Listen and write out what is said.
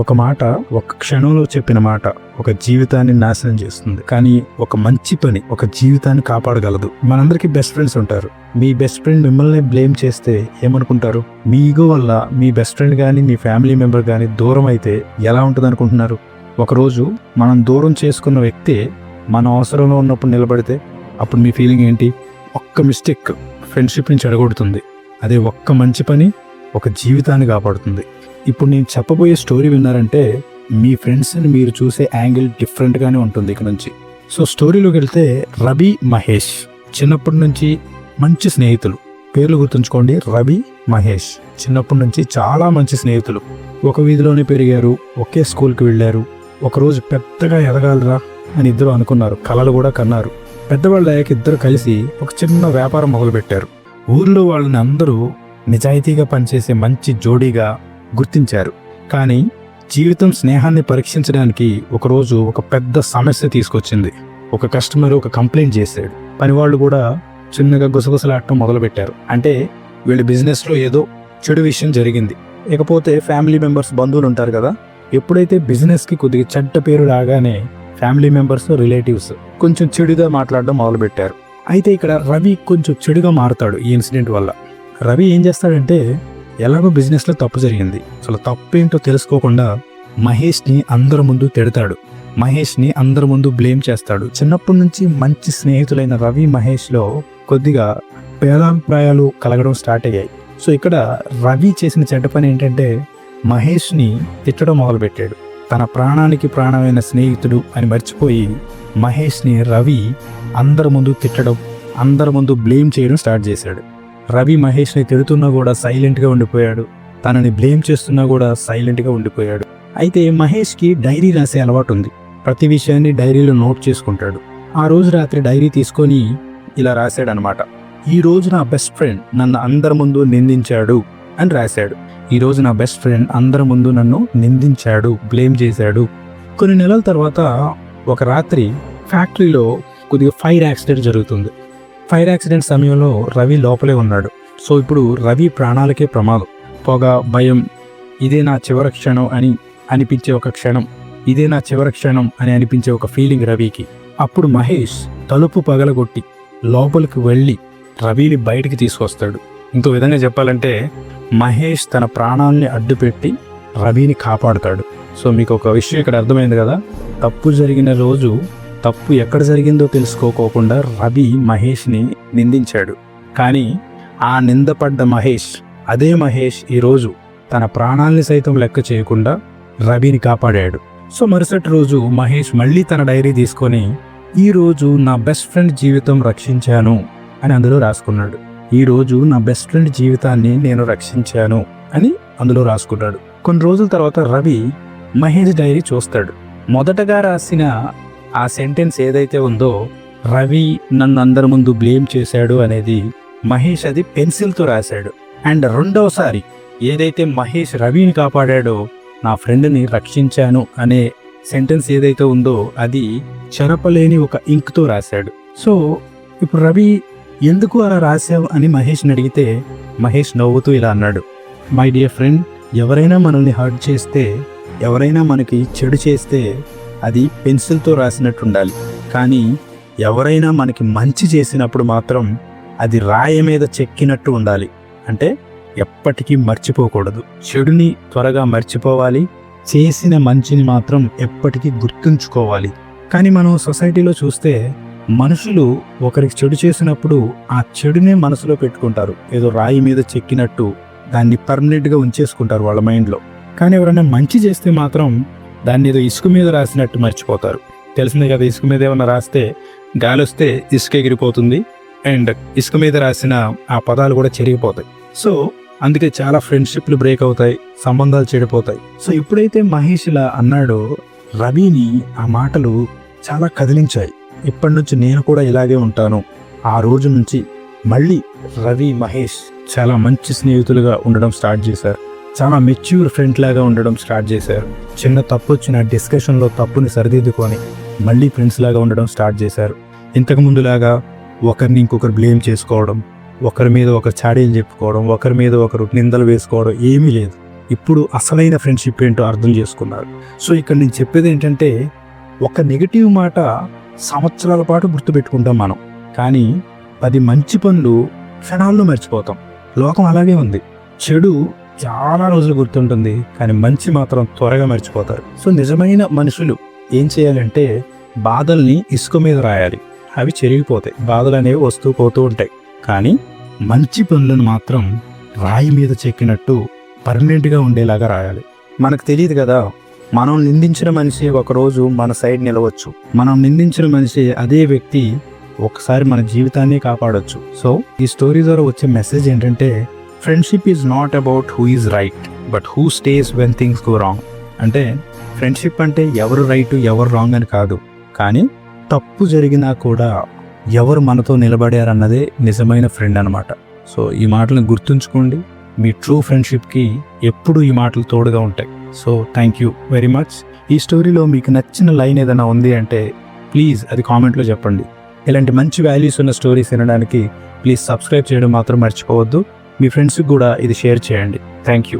ఒక మాట, ఒక క్షణంలో చెప్పిన మాట ఒక జీవితాన్ని నాశనం చేస్తుంది. కానీ ఒక మంచి పని ఒక జీవితాన్ని కాపాడగలదు. మనందరికీ బెస్ట్ ఫ్రెండ్స్ ఉంటారు. మీ బెస్ట్ ఫ్రెండ్ మిమ్మల్ని బ్లేమ్ చేస్తే ఏమనుకుంటారు? మీ ఈగో వల్ల మీ బెస్ట్ ఫ్రెండ్ కానీ మీ ఫ్యామిలీ మెంబర్ కానీ దూరం అయితే ఎలా ఉంటుంది అనుకుంటున్నారు? ఒకరోజు మనం దూరం చేసుకున్న వ్యక్తి మన అవసరంలో ఉన్నప్పుడు నిలబడితే అప్పుడు మీ ఫీలింగ్ ఏంటి? ఒక్క మిస్టేక్ ఫ్రెండ్షిప్ని చెడగొడుతుంది. అదే ఒక్క మంచి పని ఒక జీవితాన్ని కాపాడుతుంది. ఇప్పుడు నేను చెప్పబోయే స్టోరీ విన్నారంటే మీ ఫ్రెండ్స్ని మీరు చూసే యాంగిల్ డిఫరెంట్గానే ఉంటుంది ఇక నుంచి. సో స్టోరీలోకి వెళ్తే రవి, మహేష్ చిన్నప్పటి నుంచి మంచి స్నేహితులు. పేర్లు గుర్తుంచుకోండి, రవి, మహేష్ చిన్నప్పటి నుంచి చాలా మంచి స్నేహితులు. ఒక వీధిలోనే పెరిగారు, ఒకే స్కూల్కి వెళ్ళారు. ఒకరోజు పెద్దగా ఎదగాలరా అని ఇద్దరు అనుకున్నారు, కలలు కూడా కన్నారు. పెద్దవాళ్ళు అయ్యాక ఇద్దరు కలిసి ఒక చిన్న వ్యాపారం మొదలుపెట్టారు. ఊర్లో వాళ్ళని అందరూ నిజాయితీగా పనిచేసే మంచి జోడీగా గుర్తించారు. కానీ జీవితం స్నేహాన్ని పరీక్షించడానికి ఒకరోజు ఒక పెద్ద సమస్య తీసుకొచ్చింది. ఒక కస్టమర్ ఒక కంప్లైంట్ చేశాడు. పనివాళ్ళు కూడా చిన్నగా గుసగుసలాడటం మొదలుపెట్టారు. అంటే వీళ్ళ బిజినెస్లో ఏదో చెడు విషయం జరిగింది. ఇకపోతే ఫ్యామిలీ మెంబర్స్, బంధువులు ఉంటారు కదా, ఎప్పుడైతే బిజినెస్కి కొద్దిగా చెడ్డ పేరు రాగానే ఫ్యామిలీ మెంబర్స్, రిలేటివ్స్ కొంచెం చెడుగా మాట్లాడడం మొదలుపెట్టారు. అయితే ఇక్కడ రవి కొంచెం చెడుగా మారుతాడు ఈ ఇన్సిడెంట్ వల్ల. రవి ఏం చేస్తాడంటే, ఎలాగో బిజినెస్లో తప్పు జరిగింది, అసలు తప్పేంటో తెలుసుకోకుండా మహేష్ని అందరి ముందు తిడతాడు. మహేష్ని అందరి ముందు బ్లేమ్ చేస్తాడు. చిన్నప్పటి నుంచి మంచి స్నేహితులైన రవి, మహేష్లో కొద్దిగా భేదాభిప్రాయాలు కలగడం స్టార్ట్ అయ్యాయి. సో ఇక్కడ రవి చేసిన చెడ్డ పని ఏంటంటే మహేష్ని తిట్టడం మొదలుపెట్టాడు. తన ప్రాణానికి ప్రాణమైన స్నేహితుడు అని మర్చిపోయి మహేష్ని రవి అందరి ముందు తిట్టడం, అందరి ముందు బ్లేమ్ చేయడం స్టార్ట్ చేశాడు. రవి మహేష్ని తిడుతున్నా కూడా సైలెంట్గా ఉండిపోయాడు. తనని బ్లేమ్ చేస్తున్నా కూడా సైలెంట్గా ఉండిపోయాడు. అయితే మహేష్కి డైరీ రాసే అలవాటు ఉంది. ప్రతి విషయాన్ని డైరీలో నోట్ చేసుకుంటాడు. ఆ రోజు రాత్రి డైరీ తీసుకొని ఇలా రాశాడనమాట. ఈ రోజు నా బెస్ట్ ఫ్రెండ్ నన్ను అందరి ముందు నిందించాడు అని రాశాడు. ఈ రోజు నా బెస్ట్ ఫ్రెండ్ అందరి ముందు నన్ను నిందించాడు, బ్లేమ్ చేశాడు. కొన్ని నెలల తర్వాత ఒక రాత్రి ఫ్యాక్టరీలో కొద్దిగా ఫైర్ యాక్సిడెంట్ జరుగుతుంది. ఫైర్ యాక్సిడెంట్ సమయంలో రవి లోపలే ఉన్నాడు. సో ఇప్పుడు రవి ప్రాణాలకే ప్రమాదం. పొగ, భయం, ఇదే నా చివరి క్షణం అని అనిపించే ఒక క్షణం, ఇదే నా చివరి క్షణం అని అనిపించే ఒక ఫీలింగ్ రవికి. అప్పుడు మహేష్ తలుపు పగలగొట్టి లోపలికి వెళ్ళి రవిని బయటికి తీసుకొస్తాడు. ఇంకో విధంగా చెప్పాలంటే మహేష్ తన ప్రాణాలని అడ్డుపెట్టి రవిని కాపాడుతాడు. సో మీకు ఒక విషయం ఇక్కడ అర్థమైంది కదా, తప్పు జరిగిన రోజు తప్పు ఎక్కడ జరిగిందో తెలుసుకోకోకుండా రవి మహేష్ని నిందించాడు. కానీ ఆ నిందపడ్డ మహేష్, అదే మహేష్ ఈరోజు తన ప్రాణాల్ని సైతం లెక్క చేయకుండా రవిని కాపాడాడు. సో మరుసటి రోజు మహేష్ మళ్ళీ తన డైరీ తీసుకొని ఈరోజు నా బెస్ట్ ఫ్రెండ్ జీవితం రక్షించాను అని అందులో రాసుకున్నాడు. ఈరోజు నా బెస్ట్ ఫ్రెండ్ జీవితాన్ని నేను రక్షించాను అని అందులో రాసుకున్నాడు. కొన్ని రోజుల తర్వాత రవి మహేష్ డైరీ చూస్తాడు. మొదటగా రాసిన ఆ సెంటెన్స్ ఏదైతే ఉందో, రవి నన్ను అందరి ముందు బ్లేమ్ చేశాడు అనేది, మహేష్ అది పెన్సిల్తో రాశాడు. అండ్ రెండవసారి ఏదైతే మహేష్ రవిని కాపాడాడో, నా ఫ్రెండ్ని రక్షించాను అనే సెంటెన్స్ ఏదైతే ఉందో అది చెరపలేని ఒక ఇంక్తో రాశాడు. సో ఇప్పుడు రవి ఎందుకు అలా రాశావు అని మహేష్ని అడిగితే మహేష్ నవ్వుతూ ఇలా అన్నాడు, మై డియర్ ఫ్రెండ్, ఎవరైనా మనల్ని హర్ట్ చేస్తే, ఎవరైనా మనకి చెడు చేస్తే అది పెన్సిల్తో రాసినట్టు ఉండాలి. కానీ ఎవరైనా మనకి మంచి చేసినప్పుడు మాత్రం అది రాయి మీద చెక్కినట్టు ఉండాలి. అంటే ఎప్పటికీ మర్చిపోకూడదు. చెడుని త్వరగా మర్చిపోవాలి, చేసిన మంచిని మాత్రం ఎప్పటికీ గుర్తుంచుకోవాలి. కానీ మనం సొసైటీలో చూస్తే మనుషులు ఒకరికి చెడు చేసినప్పుడు ఆ చెడునే మనసులో పెట్టుకుంటారు. ఏదో రాయి మీద చెక్కినట్టు దాన్ని పర్మనెంట్గా ఉంచేసుకుంటారు వాళ్ళ మైండ్లో. కానీ ఎవరైనా మంచి చేస్తే మాత్రం దాన్ని ఏదో ఇసుక మీద రాసినట్టు మర్చిపోతారు. తెలిసిందే కదా, ఇసుక మీద ఏమన్నా రాస్తే గాలి వస్తే ఇసుక ఎగిరిపోతుంది అండ్ ఇసుక మీద రాసిన ఆ పదాలు కూడా చెరిగిపోతాయి. సో అందుకే చాలా ఫ్రెండ్షిప్లు బ్రేక్ అవుతాయి, సంబంధాలు చెడిపోతాయి. సో ఎప్పుడైతే మహేష్ ఇలా అన్నాడో రవిని ఆ మాటలు చాలా కదిలించాయి. ఇప్పటి నుంచి నేను కూడా ఇలాగే ఉంటాను. ఆ రోజు నుంచి మళ్ళీ రవి, మహేష్ చాలా మంచి స్నేహితులుగా ఉండడం స్టార్ట్ చేశారు. చాలా మెచ్యూర్ ఫ్రెండ్ లాగా ఉండడం స్టార్ట్ చేశారు. చిన్న తప్పు వచ్చిన డిస్కషన్లో తప్పుని సరిదిద్దుకొని మళ్ళీ ఫ్రెండ్స్ లాగా ఉండడం స్టార్ట్ చేశారు. ఇంతకుముందులాగా ఒకరిని ఇంకొకరు బ్లేమ్ చేసుకోవడం, ఒకరి మీద ఒకరు చాడీలు చెప్పుకోవడం, ఒకరి మీద ఒకరు నిందలు వేసుకోవడం ఏమీ లేదు. ఇప్పుడు అసలైన ఫ్రెండ్షిప్ ఏంటో అర్థం చేసుకున్నారు. సో ఇక్కడ నేను చెప్పేది ఏంటంటే, ఒక నెగిటివ్ మాట సంవత్సరాల పాటు గుర్తుపెట్టుకుంటాం మనం, కానీ 10 మంచి పనులు క్షణాల్లో మర్చిపోతాం. లోకం అలాగే ఉంది. చెడు చాలా రోజులు గుర్తుంటుంది, కానీ మంచి మాత్రం త్వరగా మర్చిపోతారు. సో నిజమైన మనుషులు ఏం చేయాలంటే, బాధల్ని ఇసుక మీద రాయాలి, అవి చెరిగిపోతాయి. బాధలు అనేవి వస్తూ పోతూ ఉంటాయి, కానీ మంచి పనులను మాత్రం రాయి మీద చెక్కినట్టు పర్మనెంట్గా ఉండేలాగా రాయాలి. మనకు తెలియదు కదా, మనం నిందించిన మనిషి ఒకరోజు మన సైడ్ నిలవచ్చు. మనం నిందించిన మనిషి అదే వ్యక్తి ఒకసారి మన జీవితాన్ని కాపాడొచ్చు. సో ఈ స్టోరీ ద్వారా వచ్చే మెసేజ్ ఏంటంటే, friendship is not about who is right but who stays when things go wrong. అంటే ఫ్రెండ్షిప్ అంటే ఎవరు రైట్ ఎవరు రాంగ్ అని కాదు, కానీ తప్పు జరిగినా కూడా ఎవరు మనతో నిలబడారన్నదే నిజమైన ఫ్రెండ్ అనమాట. సో ఈ మాటలను గుర్తుంచుకోండి. మీ ట్రూ ఫ్రెండ్షిప్కి ఎప్పుడు ఈ మాటలు తోడుగా ఉంటాయి. So thank you very much. ఈ స్టోరీలో మీకు నచ్చిన లైన్ ఏదైనా ఉంది అంటే ప్లీజ్ అది కామెంట్లో చెప్పండి. ఇలాంటి మంచి వాల్యూస్ ఉన్న స్టోరీస్ వినడానికి ప్లీజ్ సబ్స్క్రైబ్ చేయడం మాత్రం మర్చిపోవద్దు. మీ ఫ్రెండ్స్కి కూడా ఇది షేర్ చేయండి. Thank you.